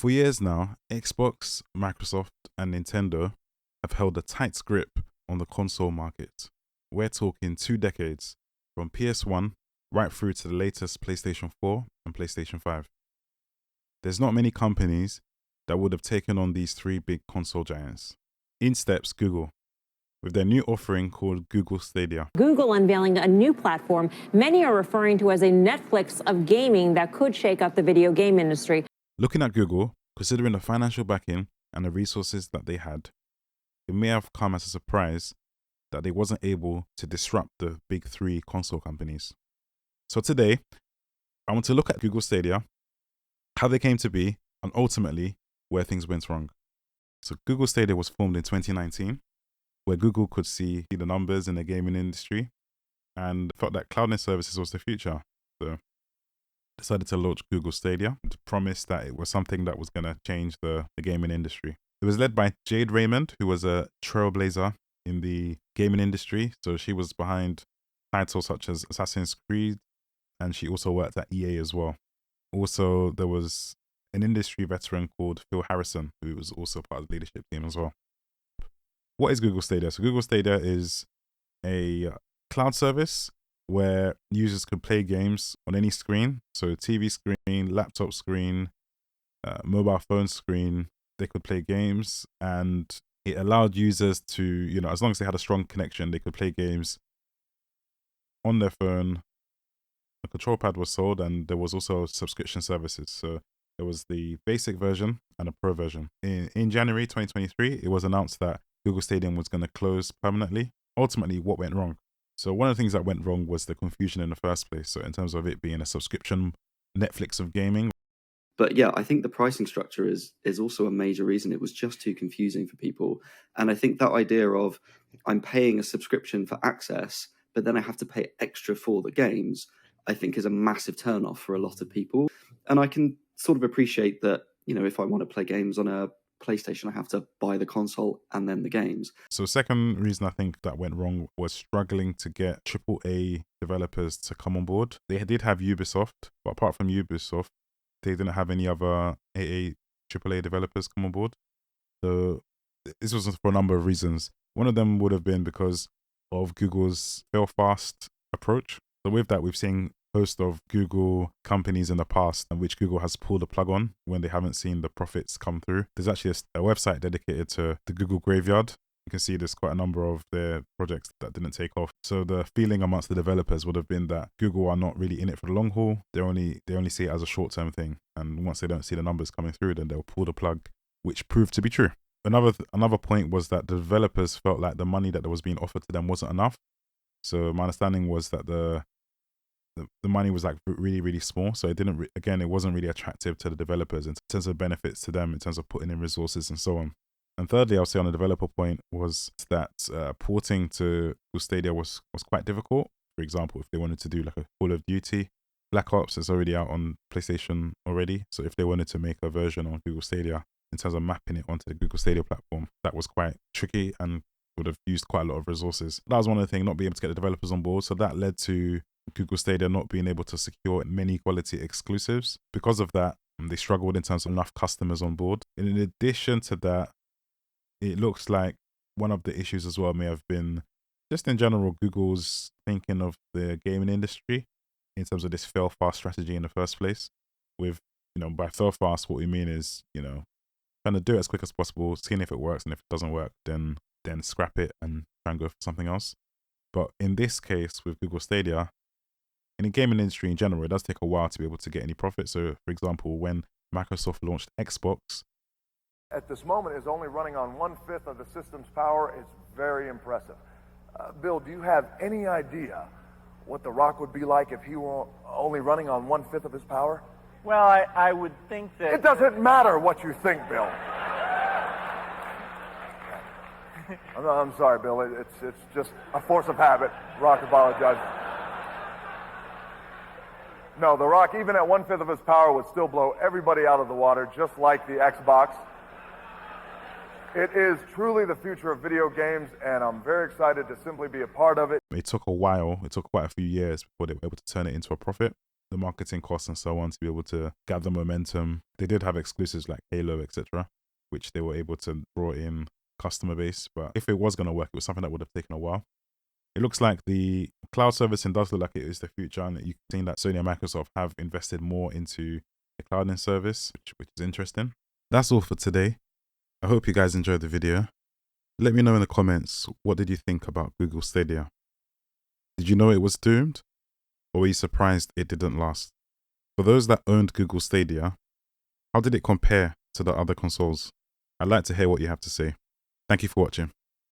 For years now, Xbox, Microsoft, and Nintendo have held a tight grip on the console market. We're talking 2 decades, from PS1 right through to the latest PlayStation 4 and PlayStation 5. There's not many companies that would have taken on these 3 big console giants. In steps Google, with their new offering called Google Stadia. Google unveiling a new platform many are referring to as a Netflix of gaming that could shake up the video game industry. Looking at Google, considering the financial backing and the resources that they had, it may have come as a surprise that they wasn't able to disrupt the big 3 console companies. So today, I want to look at Google Stadia, how they came to be, and ultimately where things went wrong. So Google Stadia was formed in 2019, where Google could see the numbers in the gaming industry and felt that cloud-native services was the future. So decided to launch Google Stadia to promise that it was something that was going to change the gaming industry. It was led by Jade Raymond, who was a trailblazer in the gaming industry. So she was behind titles such as Assassin's Creed, and she also worked at EA as well. Also, there was an industry veteran called Phil Harrison, who was also part of the leadership team as well. What is Google Stadia? So Google Stadia is a cloud service where users could play games on any screen. So TV screen, laptop screen, mobile phone screen, they could play games, and it allowed users to, as long as they had a strong connection, they could play games on their phone. The control pad was sold, and there was also subscription services. So there was the basic version and a pro version. In January 2023, it was announced that Google Stadia was going to close permanently. Ultimately, what went wrong? So one of the things that went wrong was the confusion in the first place. So in terms of it being a subscription Netflix of gaming. But yeah, I think the pricing structure is also a major reason. It was just too confusing for people. And I think that idea of I'm paying a subscription for access, but then I have to pay extra for the games, I think is a massive turnoff for a lot of people. And I can sort of appreciate that, if I want to play games on a PlayStation, I have to buy the console and then the games. So second reason I think that went wrong was struggling to get AAA developers to come on board. They did have Ubisoft, but apart from Ubisoft, they didn't have any other AAA developers come on board. So this was for a number of reasons. One of them would have been because of Google's fail fast approach. So with that, we've seen a host of Google companies in the past in which Google has pulled the plug on when they haven't seen the profits come through. There's actually a website dedicated to the Google Graveyard. You can see there's quite a number of their projects that didn't take off. So the feeling amongst the developers would have been that Google are not really in it for the long haul. They only see it as a short-term thing. And once they don't see the numbers coming through, then they'll pull the plug, which proved to be true. Another point was that the developers felt like the money that was being offered to them wasn't enough. So my understanding was that the money was like really, really small. So it didn't, it wasn't really attractive to the developers in terms of benefits to them, in terms of putting in resources and so on. And thirdly, I'll say on the developer point was that porting to Google Stadia was quite difficult. For example, if they wanted to do like a Call of Duty, Black Ops is already out on PlayStation already. So if they wanted to make a version on Google Stadia, in terms of mapping it onto the Google Stadia platform, that was quite tricky and would have used quite a lot of resources. That was one of the things, not being able to get the developers on board. So that led to Google Stadia not being able to secure many quality exclusives. Because of that, they struggled in terms of enough customers on board. And in addition to that, it looks like one of the issues as well may have been just in general Google's thinking of the gaming industry in terms of this fail fast strategy in the first place. With, by fail fast, what we mean is, trying to do it as quick as possible, seeing if it works, and if it doesn't work, then scrap it and try and go for something else. But in this case with Google Stadia, in the gaming industry in general, it does take a while to be able to get any profit. So for example, when Microsoft launched Xbox, at this moment is only running on 1/5 of the system's power. Is very impressive. Bill, do you have any idea what The Rock would be like if he were only running on 1/5 of his power? Well, I would think that... It doesn't matter what you think, Bill. I'm sorry, Bill. It's just a force of habit. Rock apologizes. No, The Rock, even at 1/5 of his power, would still blow everybody out of the water, just like the Xbox. It is truly the future of video games, and I'm very excited to simply be a part of it. It took a while. It took quite a few years before they were able to turn it into a profit. the marketing costs and so on to be able to gather momentum. They did have exclusives like Halo, etc., which they were able to draw in customer base. But if it was going to work, it was something that would have taken a while. It looks like the cloud servicing does look like it is the future, and you've seen that Sony and Microsoft have invested more into the clouding service, which is interesting. That's all for today. I hope you guys enjoyed the video. Let me know in the comments, what did you think about Google Stadia? Did you know it was doomed? Or were you surprised it didn't last? For those that owned Google Stadia, how did it compare to the other consoles? I'd like to hear what you have to say. Thank you for watching.